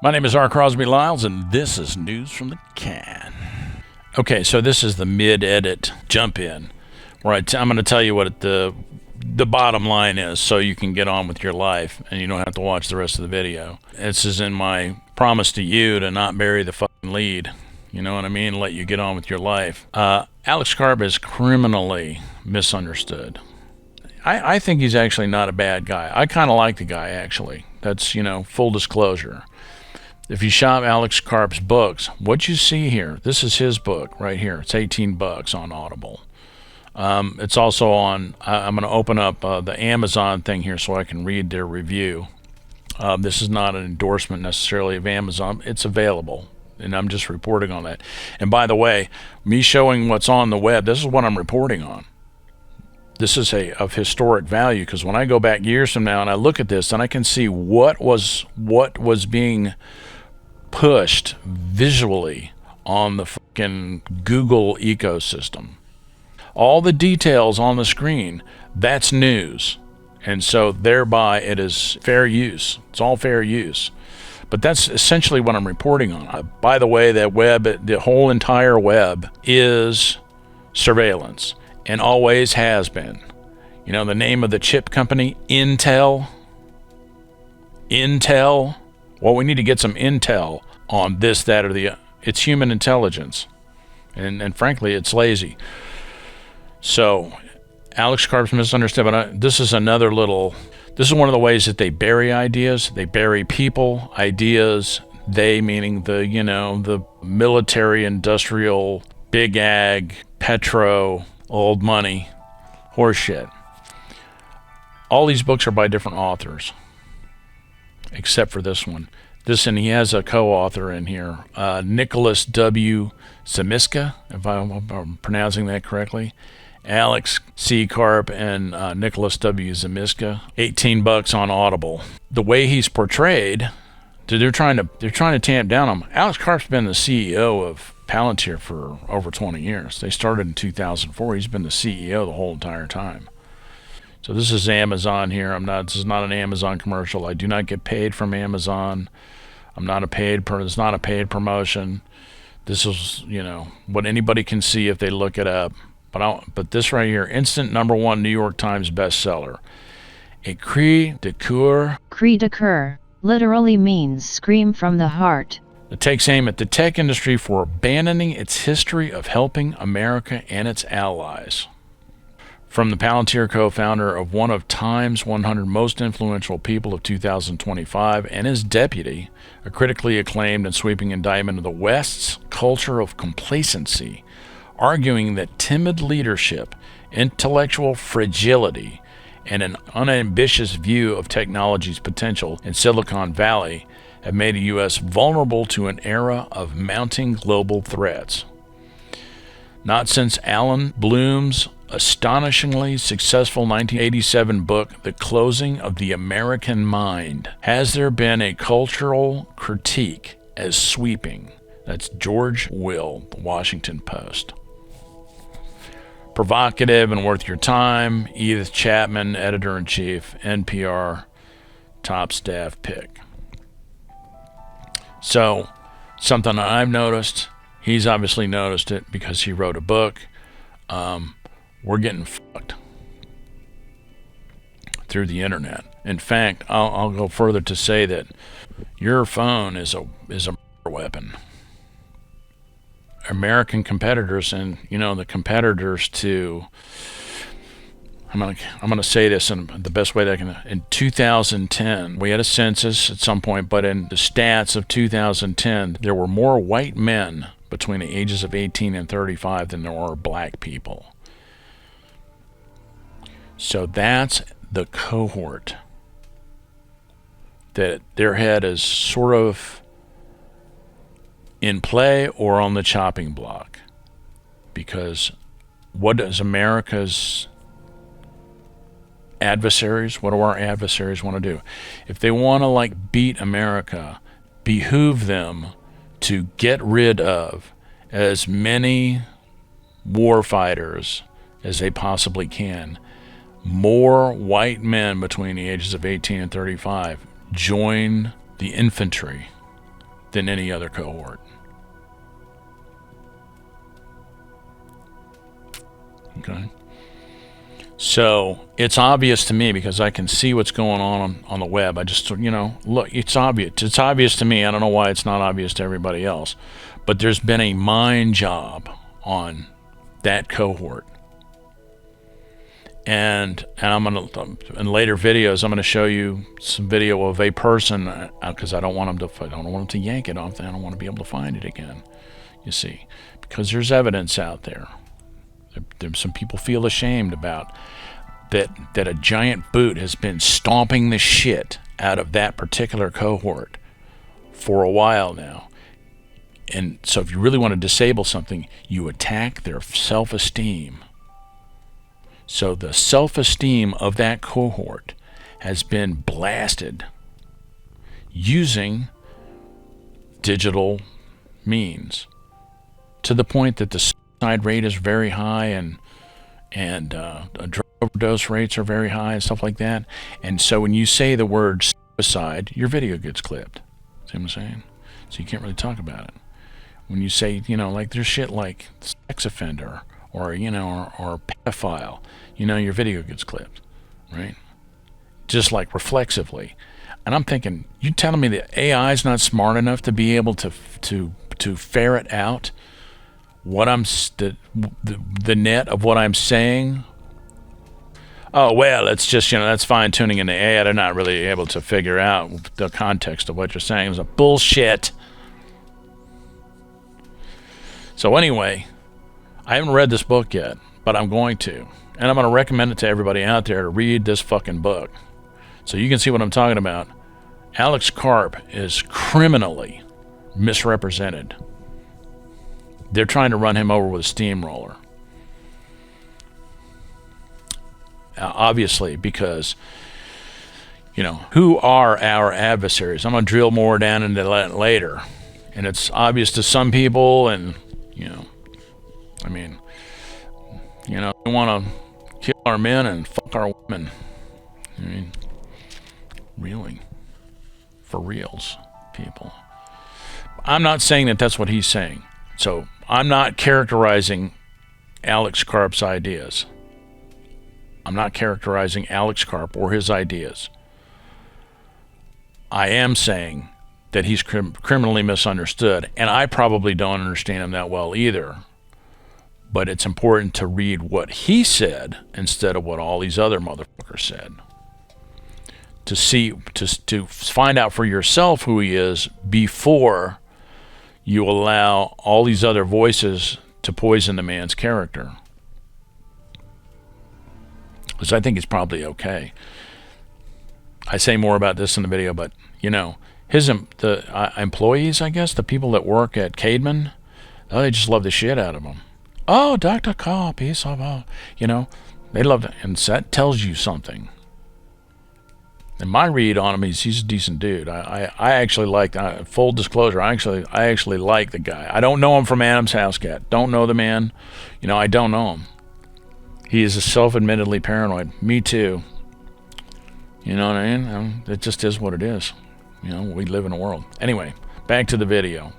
My name is R. Crosby Lyles, and this is News from the Can. Okay, so this is the mid-edit jump-in, where I'm going to tell you what the bottom line is so you can get on with your life and you don't have to watch the rest of the video. This is in my promise to you to not bury the fucking lead. You know what I mean? Let you get on with your life. Alex Karp is criminally misunderstood. I think he's actually not a bad guy. I kind of like the guy, actually. That's, full disclosure. If you shop Alex Karp's books, what you see here, this is his book right here. It's $18 on Audible. It's also on, I'm going to open up the Amazon thing here so I can read their review. This is not an endorsement necessarily of Amazon. It's available, and I'm just reporting on that. And by the way, me showing what's on the web, this is what I'm reporting on. This is of historic value, because when I go back years from now and I look at this, then I can see what was being pushed visually on the fucking Google ecosystem. All the details on the screen, that's news. And so thereby it is fair use. It's all fair use. But that's essentially what I'm reporting on. By the way, that web, the whole entire web is surveillance and always has been. You know, the name of the chip company, Intel. Well, we need to get some intel on this, that, or the... It's human intelligence. And frankly, it's lazy. So, Alex Karp's misunderstood, but this is another little... This is one of the ways that they bury ideas. They bury people, ideas. They, meaning the military, industrial, big ag, petro, old money, horseshit. All these books are by different authors, except for this one. And he has a co-author in here, Nicholas W. Zimiska, if I'm pronouncing that correctly. Alex C. Karp and Nicholas W. Zimiska. $18 on Audible. The way he's portrayed, they're trying to tamp down him. Alex Karp's been the CEO of Palantir for over 20 years. They started in 2004. He's been the CEO the whole entire time. So this is Amazon here. This is not an Amazon commercial. I do not get paid from Amazon. It's not a paid promotion. This is, what anybody can see if they look it up. But this right here, instant #1 New York Times bestseller. A cri de coeur. Cri de coeur literally means scream from the heart. It takes aim at the tech industry for abandoning its history of helping America and its allies. From the Palantir co-founder of one of Time's 100 most influential people of 2025 and his deputy, a critically acclaimed and sweeping indictment of the West's culture of complacency, arguing that timid leadership, intellectual fragility, and an unambitious view of technology's potential in Silicon Valley have made the U.S. vulnerable to an era of mounting global threats. Not since Alan Bloom's astonishingly successful 1987 book, The Closing of the American Mind, has there been a cultural critique as sweeping. That's George Will, The Washington Post. Provocative and worth your time, Edith Chapman, editor-in-chief, NPR, top staff pick. So, something I've noticed, he's obviously noticed it because he wrote a book. We're getting fucked through the internet. In fact, I'll go further to say that your phone is a weapon. American competitors and the competitors to, I'm gonna say this in the best way that I can. In 2010, we had a census at some point, but in the stats of 2010, there were more white men between the ages of 18 and 35 than there were black people. So that's the cohort that their head is sort of in play or on the chopping block. Because what does America's adversaries, what do our adversaries want to do? If they want to beat America, behoove them to get rid of as many war fighters as they possibly can. More white men between the ages of 18 and 35 join the infantry than any other cohort. Okay. So it's obvious to me because I can see what's going on the web. I just, look, it's obvious. It's obvious to me. I don't know why it's not obvious to everybody else. But there's been a mind job on that cohort. And I'm going to, in later videos, I'm going to show you some video of a person, because I don't want them to yank it off. I don't want to be able to find it again, you see, because there's evidence out there. Some people feel ashamed about that a giant boot has been stomping the shit out of that particular cohort for a while now. And so if you really want to disable something, you attack their self-esteem. So the self-esteem of that cohort has been blasted using digital means to the point that the suicide rate is very high and drug overdose rates are very high and stuff like that. And so when you say the word suicide, your video gets clipped. See what I'm saying? So you can't really talk about it. When you say, like there's shit like sex offender or pedophile, your video gets clipped, right? Just like reflexively. And I'm thinking, you telling me that AI is not smart enough to be able to ferret out what the net of what I'm saying? Oh, well, it's just, that's fine tuning in the AI. They're not really able to figure out the context of what you're saying. It's a bullshit. So anyway, I haven't read this book yet, but I'm going to. And I'm going to recommend it to everybody out there to read this fucking book. So you can see what I'm talking about. Alex Karp is criminally misrepresented. They're trying to run him over with a steamroller. Obviously, because, who are our adversaries? I'm going to drill more down into that later. And it's obvious to some people, and, they want to kill our men and fuck our women. Really? For reals, people. I'm not saying that that's what he's saying. So I'm not characterizing Alex Karp's ideas. I'm not characterizing Alex Karp or his ideas. I am saying that he's criminally misunderstood, and I probably don't understand him that well either. But it's important to read what he said instead of what all these other motherfuckers said. To find out for yourself who he is before you allow all these other voices to poison the man's character. Because I think it's probably okay. I say more about this in the video, but his employees, I guess, the people that work at Cademan, they just love the shit out of him. Oh, Dr. Karp, he's so, they love it, and that tells you something. And my read on him is he's a decent dude. I actually like, full disclosure, I actually like the guy. I don't know him from Adam's House Cat. Don't know the man. I don't know him. He is a self-admittedly paranoid. Me too. You know what I mean? It just is what it is. We live in a world. Anyway, back to the video.